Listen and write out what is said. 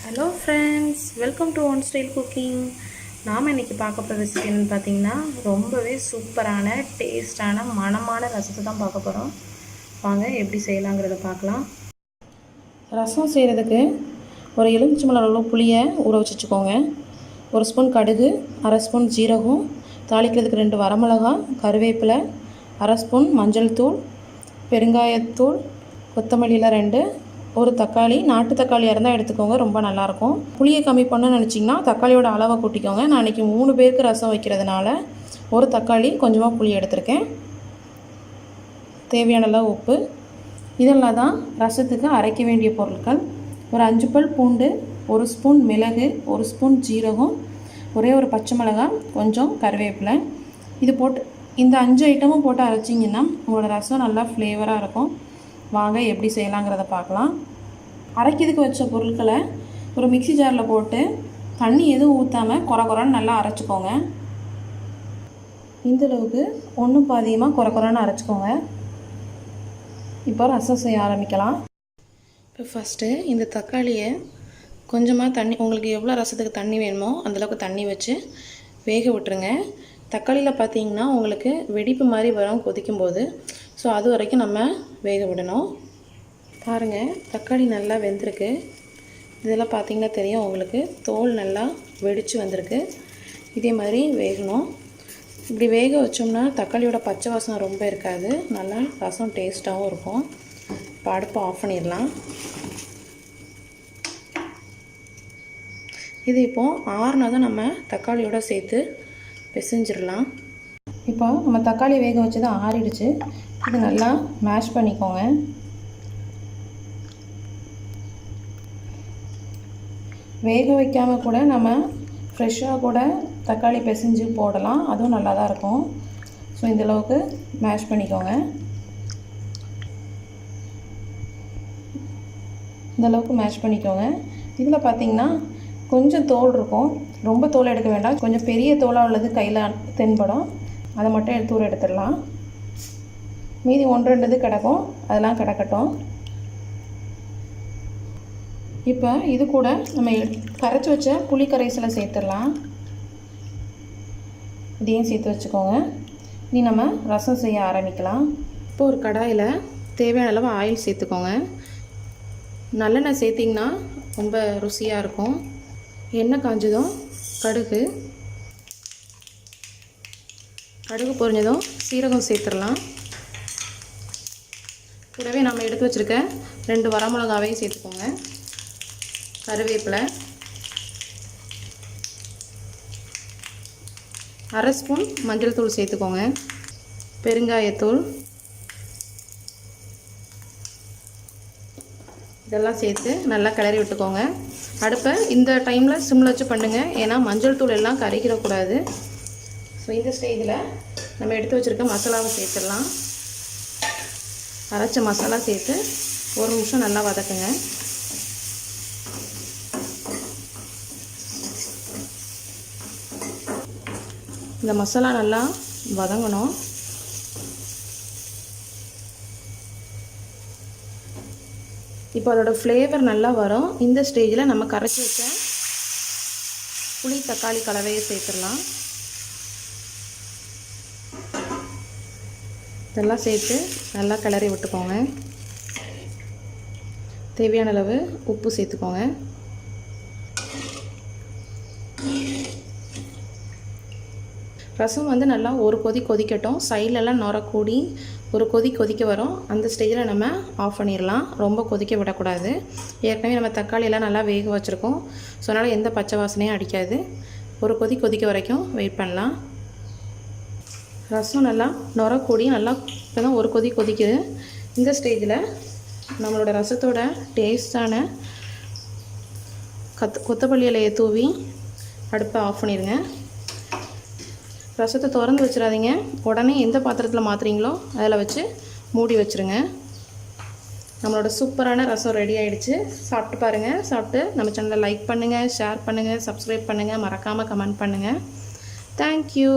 Hello friends, welcome to one style cooking. நாம் இன்றைக்கி பார்க்க போகிற ரெசிபி என்னென்னு பார்த்தீங்கன்னா ரொம்பவே சூப்பரான டேஸ்டான மணமான ரசத்தை தான் பார்க்க போகிறோம். வாங்க எப்படி செய்யலாங்கிறத பார்க்கலாம். ரசம் செய்கிறதுக்கு ஒரு எலுமிச்சம்பழம் அளவு புளியை ஊற வச்சுக்கோங்க. ஒரு ஸ்பூன் கடுகு, அரை ஸ்பூன் ஜீரகம், தாளிக்கிறதுக்கு 2 வரமிளகா, கருவேப்பிலை, அரை ஸ்பூன் மஞ்சள் தூள், பெருங்காயத்தூள், கொத்தமல்லியில் 2, ஒரு தக்காளி. நாட்டு தக்காளியாக இருந்தால் எடுத்துக்கோங்க, ரொம்ப நல்லாயிருக்கும். புளியை கம்மி பண்ணணும்னு நினச்சிங்கன்னா தக்காளியோட அளவை கூட்டிக்கோங்க. நான் இன்றைக்கி 3 பேருக்கு ரசம் வைக்கிறதுனால ஒரு தக்காளி கொஞ்சமாக புளி எடுத்திருக்கேன். தேவையான அளவு உப்பு. இதெல்லாம் தான் ரசத்துக்கு அரைக்க வேண்டிய பொருட்கள். ஒரு 5 பல் பூண்டு, 1 ஸ்பூன் மிளகு, 1 ஸ்பூன் ஜீரகம், ஒரே ஒரு பச்சை மிளகாய், கொஞ்சம் கருவேப்பிலை. இது போட்டு இந்த 5 ஐட்டமும் போட்டு அரைச்சிங்கன்னா உங்களோட ரசம் நல்லா ஃப்ளேவராக இருக்கும். வாங்க எப்படி செய்யலாங்கிறத பார்க்கலாம். அரைக்கிறதுக்கு வச்ச பொருட்களை ஒரு மிக்ஸி ஜாரில் போட்டு தண்ணி எதுவும் ஊற்றாமல் குறைன்னு நல்லா அரைச்சிக்கோங்க. இந்தளவுக்கு ஒன்றும் பாதியமாக குறைன்னு அரைச்சிக்கோங்க. இப்போ ரசம் செய்ய ஆரம்பிக்கலாம். இப்போ ஃபஸ்ட்டு இந்த தக்காளியை கொஞ்சமாக தண்ணி, உங்களுக்கு எவ்வளோ ரசத்துக்கு தண்ணி வேணுமோ அந்தளவுக்கு தண்ணி வச்சு வேக விட்டுருங்க. தக்காளியில் பார்த்தீங்கன்னா உங்களுக்கு வெடிப்பு மாதிரி வரும் கொதிக்கும்போது. ஸோ அது வரைக்கும் நம்ம வேக விடணும். பாருங்கள், தக்காளி நல்லா வெந்திருக்கு. இதெல்லாம் பார்த்திங்கன்னா தெரியும் உங்களுக்கு, தோல் நல்லா வெடித்து வந்திருக்கு. இதே மாதிரி வேகணும். இப்படி வேக வச்சோம்னா தக்காளியோட பச்சை வாசனை ரொம்ப இருக்காது, நல்லா ரசம் டேஸ்ட்டாகவும் இருக்கும். இப்போ அடுப்பை ஆஃப் பண்ணிடலாம். இது இப்போது ஆறுனா தான் நம்ம தக்காளியோடு சேர்த்து பிசைஞ்சிடலாம். இப்போ நம்ம தக்காளி வேக வச்சது ஆறிடுச்சு. இது நல்லா மேஷ் பண்ணிக்கோங்க. வேக வைக்காமல் கூட நம்ம ஃப்ரெஷ்ஷாக கூட தக்காளி பிசைஞ்சு போடலாம், அதுவும் நல்லா தான் இருக்கும். ஸோ இந்தளவுக்கு மேஷ் பண்ணிக்கோங்க. இந்தளவுக்கு மேஷ் பண்ணிக்கோங்க. இதில் பார்த்திங்கன்னா கொஞ்சம் தோல் இருக்கும், ரொம்ப தோல் எடுக்க வேண்டாம். கொஞ்சம் பெரிய தோலாக உள்ளது கையில் தென்படும், அதை மட்டும் எடுத்து எடுத்துடலாம். மீதி 1-2 கிடக்கும், அதெல்லாம் கிடக்கட்டும். இப்போ இது கூட நம்ம கரைச்சி வச்ச புளி கரைசலை சேர்த்துடலாம். இதையும் சேர்த்து வச்சுக்கோங்க. இனி நம்ம ரசம் செய்ய ஆரம்பிக்கலாம். இப்போ ஒரு கடாயில் தேவையான அளவு ஆயில் சேர்த்துக்கோங்க. நல்லெண்ணெய் சேர்த்திங்கன்னா ரொம்ப ருசியாக இருக்கும். எண்ணெய் காஞ்சதும் கடுகு பொரிஞ்சதும் சீரகம் சேர்த்துடலாம். கூடவே நம்ம எடுத்து வச்சுருக்க 2 வரமிளகாவையும் சேர்த்துக்கோங்க. கருவேப்பிலை, அரை ஸ்பூன் மஞ்சள் தூள் சேர்த்துக்கோங்க. பெருங்காயத்தூள், இதெல்லாம் சேர்த்து நல்லா கிளறி விட்டுக்கோங்க. அடுப்பை இந்த டைமில் சிம்மில் வச்சு பண்ணுங்கள், ஏன்னா மஞ்சள் தூள் எல்லாம் கரைக்கிடக்கூடாது. ஸோ இந்த ஸ்டேஜில் நம்ம எடுத்து வச்சுருக்க மசாலாவை சேர்த்துடலாம். அரைச்ச மசாலா சேர்த்து 1 நிமிஷம் நல்லா வதக்குங்க. இந்த மசாலா நல்லா வதங்கணும். இப்போ அதோட ஃப்ளேவர் நல்லா வரும். இந்த ஸ்டேஜில் நம்ம கரைச்சி வச்ச புளி தக்காளி கலவையை சேர்த்துடலாம். இதெல்லாம் சேர்த்து நல்லா கிளறி விட்டுக்கோங்க. தேவையான அளவு உப்பு சேர்த்துக்கோங்க. ரசம் நல்லா ஒரு கொதிக்கட்டும். சைட்லலாம் நுரக்கூடி ஒரு கொதிக்க வரும். அந்த ஸ்டேஜில் நம்ம ஆஃப் பண்ணிடலாம். ரொம்ப கொதிக்க விடக்கூடாது. ஏற்கனவே நம்ம தக்காளியெல்லாம் நல்லா வேக வச்சுருக்கோம். ஸோ அதனால் எந்த பச்சை வாசனையும் அடிக்காது. ஒரு கொதிக்க வரைக்கும் வெயிட் பண்ணலாம். ரசம் நல்லா நுரக்கூடி நல்லா இப்போ தான் ஒரு கொதிக்குது. இந்த ஸ்டேஜில் நம்மளோட ரசத்தோட டேஸ்டான கொத்தமல்லி இலையை தூவி அடுப்பை ஆஃப் பண்ணிடுங்க. ரசத்தை திறந்து வச்சிடாதீங்க. உடனே எந்த பாத்திரத்தில் மாற்றுறீங்களோ அதில் வச்சு மூடி வச்சுருங்க. நம்மளோட சூப்பரான ரசம் ரெடி ஆகிடுச்சு. சாப்பிட்டு பாருங்கள். சாப்பிட்டு நம்ம சேனலை லைக் பண்ணுங்கள், ஷேர் பண்ணுங்கள், சப்ஸ்கிரைப் பண்ணுங்கள், மறக்காமல் கமெண்ட் பண்ணுங்கள். தேங்க்யூ.